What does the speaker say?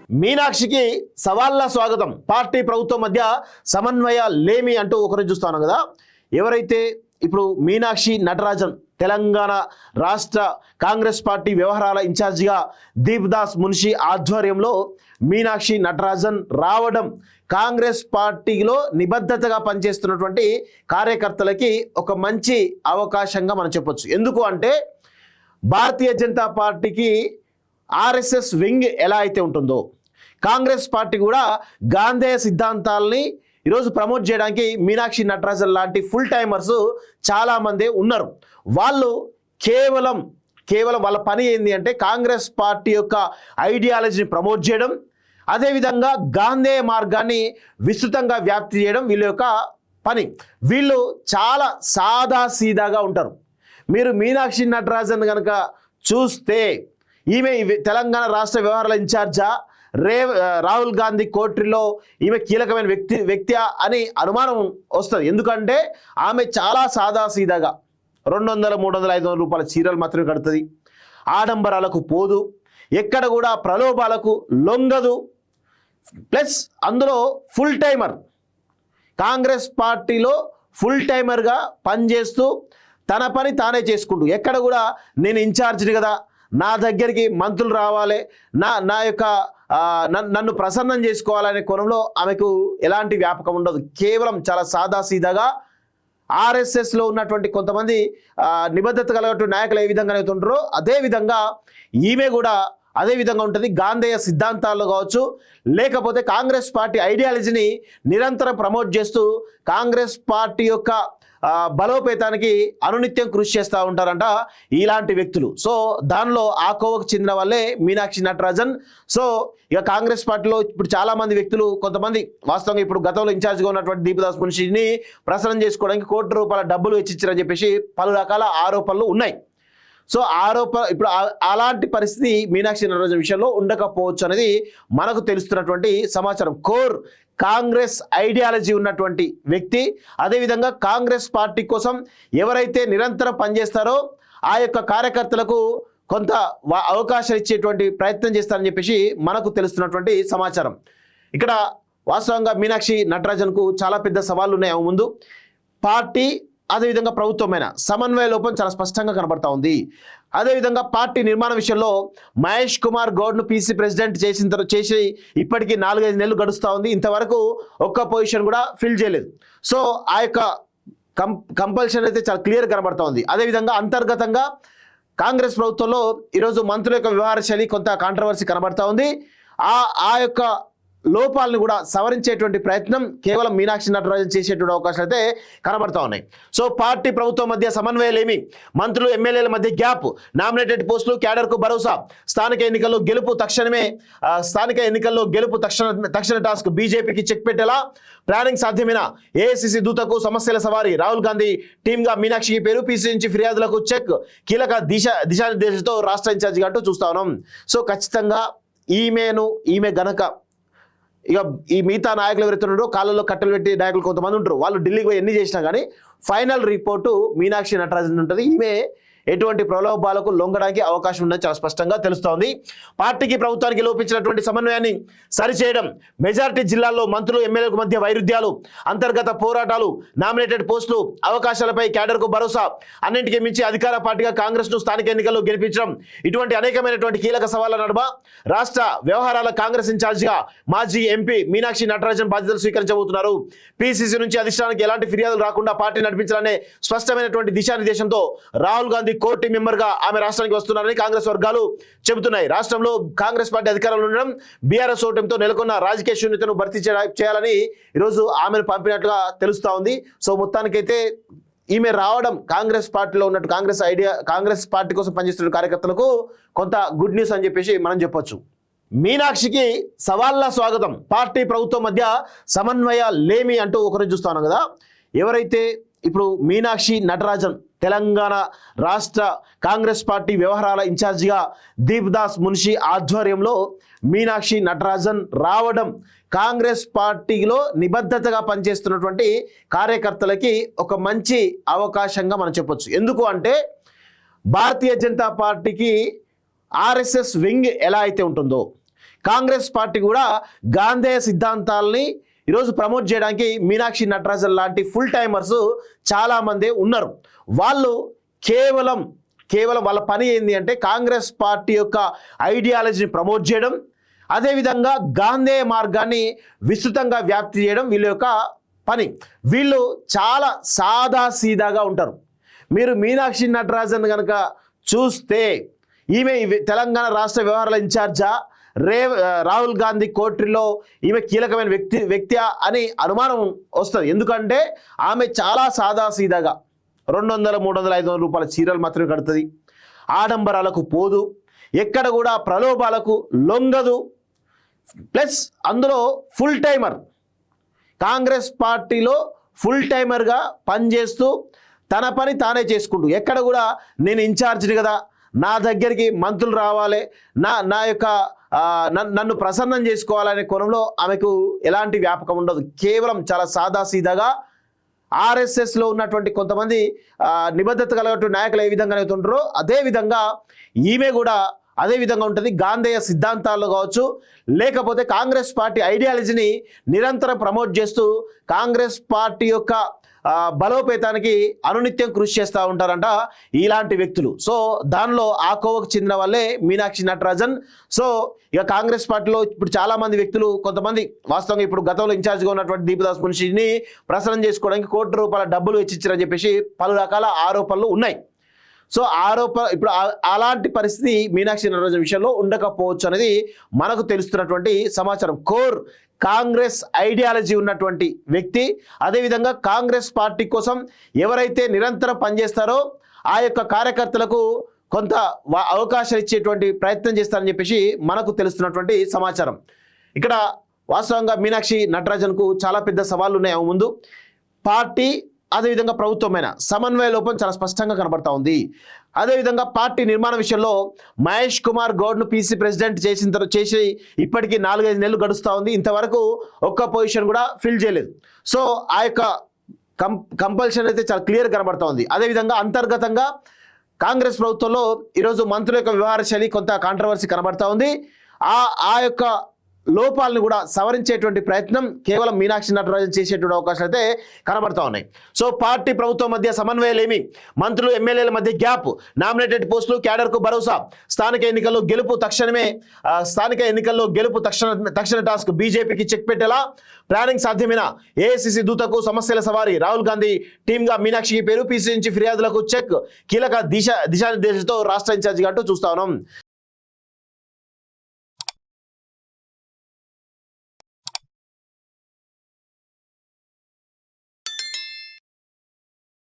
మీనాక్షికి సవాళ్ళ స్వాగతం. పార్టీ ప్రభుత్వం మధ్య సమన్వయ లేమి అంటూ ఒకరు చూస్తాను కదా. ఎవరైతే ఇప్పుడు మీనాక్షి నటరాజన్ తెలంగాణ రాష్ట్ర కాంగ్రెస్ పార్టీ వ్యవహారాల ఇన్ఛార్జిగా దీప్దాస్ మున్షి ఆధ్వర్యంలో మీనాక్షి నటరాజన్ రావడం కాంగ్రెస్ పార్టీలో నిబద్ధతగా పనిచేస్తున్నటువంటి కార్యకర్తలకి ఒక మంచి అవకాశంగా మనం చెప్పొచ్చు. ఎందుకు అంటే భారతీయ జనతా పార్టీకి ఆర్ఎస్ఎస్ వింగ్ ఎలా అయితే ఉంటుందో కాంగ్రెస్ పార్టీ కూడా గాంధేయ సిద్ధాంతాలని ఈరోజు ప్రమోట్ చేయడానికి మీనాక్షి నటరాజన్ లాంటి ఫుల్ టైమర్స్ చాలామంది ఉన్నారు. వాళ్ళు కేవలం వాళ్ళ పని ఏంటి అంటే కాంగ్రెస్ పార్టీ యొక్క ఐడియాలజీని ప్రమోట్ చేయడం, అదేవిధంగా గాంధేయ మార్గాన్ని విస్తృతంగా వ్యాప్తి చేయడం వీళ్ళ యొక్క పని. వీళ్ళు చాలా సాదాసీదాగా ఉంటారు. మీరు మీనాక్షి నటరాజన్ కనుక చూస్తే ఈమె తెలంగాణ రాష్ట్ర వ్యవహారాల ఇన్ఛార్జా, రాహుల్ గాంధీ కోట్రీలో ఈమె కీలకమైన వ్యక్తి అని అనుమానం వస్తుంది. ఎందుకంటే ఆమె చాలా సాదాసీదాగా 200, 300, 500 రూపాయల చీరలు మాత్రమే కడుతుంది. ఆడంబరాలకు పోదు, ఎక్కడ కూడా ప్రలోభాలకు లొంగదు. ప్లస్ అందులో ఫుల్ టైమర్, కాంగ్రెస్ పార్టీలో ఫుల్ టైమర్గా పనిచేస్తూ తన పని తానే చేసుకుంటూ, ఎక్కడ కూడా నేను ఇన్ఛార్జిని కదా, నా దగ్గరికి మంత్రులు రావాలి, నా యొక్క నన్ను ప్రసన్నం చేసుకోవాలనే కోణంలో ఆమెకు ఎలాంటి వ్యాపకం ఉండదు. కేవలం చాలా సాదాసీదాగా ఆర్ఎస్ఎస్లో ఉన్నటువంటి కొంతమంది నిబద్ధత కలిగినటువంటి నాయకులు ఏ విధంగా అవుతుంటారో అదేవిధంగా ఈమె కూడా అదే విధంగా ఉంటుంది. గాంధేయ సిద్ధాంతాల్లో కావచ్చు, లేకపోతే కాంగ్రెస్ పార్టీ ఐడియాలజీని నిరంతరం ప్రమోట్ చేస్తూ కాంగ్రెస్ పార్టీ యొక్క బలోపేతానికి అనునిత్యం కృషి చేస్తూ ఉంటారంట ఇలాంటి వ్యక్తులు. సో దానిలో ఆ కోవకు చెందిన వాళ్ళే మీనాక్షి నటరాజన్. సో ఇక కాంగ్రెస్ పార్టీలో ఇప్పుడు చాలామంది వ్యక్తులు, కొంతమంది వాస్తవంగా ఇప్పుడు గతంలో ఇన్ఛార్జ్గా ఉన్నటువంటి దీప్దాస్ మున్షిని ప్రసన్నం చేసుకోవడానికి ₹1 డబ్బులు ఇచ్చిచ్చారని చెప్పేసి పలు రకాల ఆరోపణలు ఉన్నాయి. సో ఇప్పుడు అలాంటి పరిస్థితి మీనాక్షి నటరాజన్ విషయంలో ఉండకపోవచ్చు అనేది మనకు తెలుస్తున్నటువంటి సమాచారం. కోర్ కాంగ్రెస్ ఐడియాలజీ ఉన్నటువంటి వ్యక్తి, అదేవిధంగా కాంగ్రెస్ పార్టీ కోసం ఎవరైతే నిరంతరం పనిచేస్తారో ఆ యొక్క కార్యకర్తలకు కొంత అవకాశం ఇచ్చేటువంటి ప్రయత్నం చేస్తారని చెప్పేసి మనకు తెలుస్తున్నటువంటి సమాచారం. ఇక్కడ వాస్తవంగా మీనాక్షి నటరాజన్కు చాలా పెద్ద సవాళ్ళు ఉన్నాయి. ముందు పార్టీ అదేవిధంగా ప్రభుత్వమైన సమన్వయ లోపం చాలా స్పష్టంగా కనబడతా ఉంది. అదేవిధంగా పార్టీ నిర్మాణ విషయంలో మహేష్ కుమార్ గౌడ్ను పీసీ ప్రెసిడెంట్ చేసి ఇప్పటికీ 4-5 నెలలు గడుస్తూ ఉంది. ఇంతవరకు ఒక్క పొజిషన్ కూడా ఫిల్ చేయలేదు. సో ఆ యొక్క కంపల్షన్ అయితే చాలా క్లియర్ కనబడతా ఉంది. అదేవిధంగా అంతర్గతంగా కాంగ్రెస్ ప్రభుత్వంలో ఈరోజు మంత్రుల యొక్క వ్యవహార శైలి కొంత కాంట్రవర్సీ కనబడతా ఉంది. ఆ యొక్క లోపాలను కూడా సవరించేటువంటి ప్రయత్నం కేవలం మీనాక్షి నటరాజన్ చేసేటువంటి అవకాశాలు అయితే కనబడతా ఉన్నాయి. సో పార్టీ ప్రభుత్వం మధ్య సమన్వయలేమి, మంత్రులు ఎమ్మెల్యేల మధ్య గ్యాప్, నామినేటెడ్ పోస్టులు, క్యాడర్కు భరోసా, స్థానిక ఎన్నికల్లో గెలుపు తక్షణ టాస్క్, బీజేపీకి చెక్ పెట్టేలా ప్లానింగ్ సాధ్యమేనా, ఏఐసిసి దూతకు సమస్యల సవారీ, రాహుల్ గాంధీ టీమ్గా మీనాక్షికి పేరు, పీసీ నుంచి ఫిర్యాదులకు చెక్, కీలక దిశానిర్దేశంతో రాష్ట్ర ఇన్ఛార్జిగా అంటూ చూస్తా ఉన్నాం. సో ఖచ్చితంగా ఈమె గనక ఇక ఈ మిగతా నాయకులు ఎవరైతే ఉన్నారో కాళ్ళలో కట్టెలు పెట్టి నాయకులు కొంతమంది ఉంటారు, వాళ్ళు ఢిల్లీకి పోయి ఎన్ని చేసినా కానీ ఫైనల్ రిపోర్టు మీనాక్షి నటరాజన్ ఉంటుంది. ఈమె ఎటువంటి ప్రలోభాలకు లొంగడానికి అవకాశం ఉందని చాలా స్పష్టంగా తెలుస్తోంది. పార్టీకి ప్రభుత్వానికి లోపించినటువంటి సమన్వయాన్ని సరిచేయడం, మెజారిటీ జిల్లాల్లో మంత్రులు ఎమ్మెల్యేలకు మధ్య వైరుధ్యాలు, అంతర్గత పోరాటాలు, నామినేటెడ్ పోస్టులు, అవకాశాలపై క్యాడర్కు భరోసా, అన్నింటికీ మించి అధికార పార్టీగా కాంగ్రెస్ను స్థానిక ఎన్నికల్లో గెలిపించడం, ఇటువంటి అనేకమైనటువంటి కీలక సవాళ్ల నడుమ రాష్ట్ర వ్యవహారాల కాంగ్రెస్ ఇన్ఛార్జిగా మాజీ ఎంపీ మీనాక్షి నటరాజన్ బాధ్యతలు స్వీకరించబోతున్నారు. పీసీసీ నుంచి అధిష్టానానికి ఎలాంటి ఫిర్యాదులు రాకుండా పార్టీ నడిపించాలనే స్పష్టమైనటువంటి దిశానిర్దేశంతో Rahul Gandhi core team member గా ఆమె రాష్ట్రానికి వస్తున్నారని కాంగ్రెస్ వర్గాలు చెబుతున్నాయి. రాష్ట్రంలో కాంగ్రెస్ పార్టీ అధికారంలో ఉండడం, బీఆర్ఎస్ ఓటమితో నెలకొన్న రాజకీయ శూన్యతను భర్తీ చేయాలని ఈరోజు ఆమెను పంపినట్లుగా తెలుస్తా ఉంది. సో మొత్తానికైతే ఈమె రావడం కాంగ్రెస్ పార్టీలో ఉన్నట్టు కాంగ్రెస్ పార్టీ కోసం పనిచేస్తున్న కార్యకర్తలకు కొంత గుడ్ న్యూస్ అని చెప్పేసి మనం చెప్పొచ్చు. మీనాక్షికి సవాళ్ళ స్వాగతం. పార్టీ ప్రభుత్వం మధ్య సమన్వయ లేమి అంటూ ఒకరు చూస్తాను కదా. ఎవరైతే ఇప్పుడు మీనాక్షి నటరాజన్ తెలంగాణ రాష్ట్ర కాంగ్రెస్ పార్టీ వ్యవహారాల ఇన్ఛార్జిగా దీప్దాస్ మున్షి ఆధ్వర్యంలో మీనాక్షి నటరాజన్ రావడం కాంగ్రెస్ పార్టీలో నిబద్ధతగా పనిచేస్తున్నటువంటి కార్యకర్తలకి ఒక మంచి అవకాశంగా మనం చెప్పొచ్చు. ఎందుకు అంటే భారతీయ జనతా పార్టీకి ఆర్ఎస్ఎస్ వింగ్ ఎలా అయితే ఉంటుందో కాంగ్రెస్ పార్టీ కూడా గాంధేయ సిద్ధాంతాలని ఈరోజు ప్రమోట్ చేయడానికి మీనాక్షి నటరాజన్ లాంటి ఫుల్ టైమర్స్ చాలామంది ఉన్నారు. వాళ్ళు కేవలం వాళ్ళ పని ఏంటి అంటే కాంగ్రెస్ పార్టీ యొక్క ఐడియాలజీని ప్రమోట్ చేయడం, అదేవిధంగా గాంధేయ మార్గాన్ని విస్తృతంగా వ్యాప్తి చేయడం వీళ్ళ యొక్క పని. వీళ్ళు చాలా సాదాసీదాగా ఉంటారు. మీరు మీనాక్షి నటరాజన్ కనుక చూస్తే ఈమె తెలంగాణ రాష్ట్ర వ్యవహారాల ఇన్ఛార్జా, రాహుల్ గాంధీ కోట్రీలో ఈమె కీలకమైన వ్యక్తి అని అనుమానం వస్తుంది. ఎందుకంటే ఆమె చాలా సాదాసీదాగా 200, 300, 500 రూపాయల చీరలు మాత్రమే కడుతుంది. ఆడంబరాలకు పోదు, ఎక్కడ కూడా ప్రలోభాలకు లొంగదు. ప్లస్ అందులో ఫుల్ టైమర్, కాంగ్రెస్ పార్టీలో ఫుల్ టైమర్గా పనిచేస్తూ తన పని తానే చేసుకుంటూ, ఎక్కడ కూడా నేను ఇన్ఛార్జిని కదా, నా దగ్గరికి మంత్రులు రావాలి, నా యొక్క నన్ను ప్రసన్నం చేసుకోవాలనే కోణంలో ఆమెకు ఎలాంటి వ్యాపకం ఉండదు. కేవలం చాలా సాదాసీదాగా ఆర్ఎస్ఎస్లో ఉన్నటువంటి కొంతమంది నిబద్ధత కలిగినటువంటి నాయకులు ఏ విధంగా అవుతుంటారో అదే విధంగా ఈమె కూడా అదే విధంగా ఉంటుంది. గాంధేయ సిద్ధాంతాలు కావచ్చు, లేకపోతే కాంగ్రెస్ పార్టీ ఐడియాలజీని నిరంతరం ప్రమోట్ చేస్తూ కాంగ్రెస్ పార్టీ యొక్క బలోపేతానికి అనునిత్యం కృషి చేస్తూ ఉంటారంట ఇలాంటి వ్యక్తులు. సో దానిలో ఆ కోవకు చెందిన వాళ్ళే మీనాక్షి నటరాజన్. సో ఇక కాంగ్రెస్ పార్టీలో ఇప్పుడు చాలామంది వ్యక్తులు, కొంతమంది వాస్తవంగా ఇప్పుడు గతంలో ఇన్ఛార్జ్గా ఉన్నటువంటి దీపదాస్ మున్షిని ప్రసన్నం చేసుకోవడానికి ₹1 కోట్ల డబ్బులు ఇచ్చిచ్చారని చెప్పేసి పలు రకాల ఆరోపణలు ఉన్నాయి. సో ఇప్పుడు అలాంటి పరిస్థితి మీనాక్షి నటరాజన్ విషయంలో ఉండకపోవచ్చు అనేది మనకు తెలుస్తున్నటువంటి సమాచారం. కోర్ కాంగ్రెస్ ఐడియాలజీ ఉన్నటువంటి వ్యక్తి, అదేవిధంగా కాంగ్రెస్ పార్టీ కోసం ఎవరైతే నిరంతరం పనిచేస్తారో ఆ యొక్క కార్యకర్తలకు కొంత అవకాశం ఇచ్చేటువంటి ప్రయత్నం చేస్తారని చెప్పేసి మనకు తెలుస్తున్నటువంటి సమాచారం. ఇక్కడ వాస్తవంగా మీనాక్షి నటరాజన్కు చాలా పెద్ద సవాళ్ళు ఉన్నాయి ఆమె ముందు. పార్టీ అదేవిధంగా ప్రభుత్వమైన సమన్వయ లోపం చాలా స్పష్టంగా కనబడతా ఉంది. అదేవిధంగా పార్టీ నిర్మాణ విషయంలో మహేష్ కుమార్ గౌడ్ను పీసీ ప్రెసిడెంట్ చేసి ఇప్పటికీ 4-5 నెలలు గడుస్తూ ఉంది. ఇంతవరకు ఒక్క పొజిషన్ కూడా ఫిల్ చేయలేదు. సో ఆ యొక్క కంపల్షన్ అయితే చాలా క్లియర్ కనబడతా ఉంది. అదేవిధంగా అంతర్గతంగా కాంగ్రెస్ ప్రభుత్వంలో ఈరోజు మంత్రుల యొక్క వ్యవహార శైలి కొంత కాంట్రవర్సీ కనబడతా ఉంది. ఆ యొక్క లోపాలను కూడా సవరించేటువంటి ప్రయత్నం కేవలం మీనాక్షి నటరాజన్ చేసేటువంటి అవకాశాలు అయితే కనబడతా ఉన్నాయి. సో పార్టీ ప్రభుత్వం మధ్య సమన్వయలేమి, మంత్రులు ఎమ్మెల్యేల మధ్య గ్యాప్, నామినేటెడ్ పోస్టులు, క్యాడర్కు భరోసా, స్థానిక ఎన్నికల్లో గెలుపు తక్షణ టాస్క్, బీజేపీకి చెక్ పెట్టేలా ప్లానింగ్ సాధ్యమేనా, ఏఐసిసి దూతకు సమస్యల సవారీ, రాహుల్ గాంధీ టీమ్గా మీనాక్షికి పేరు, పీసీ నుంచి ఫిర్యాదులకు చెక్, కీలక దిశానిర్దేశంతో రాష్ట్ర ఇన్ఛార్జిగా అంటూ చూస్తా ఉన్నాం.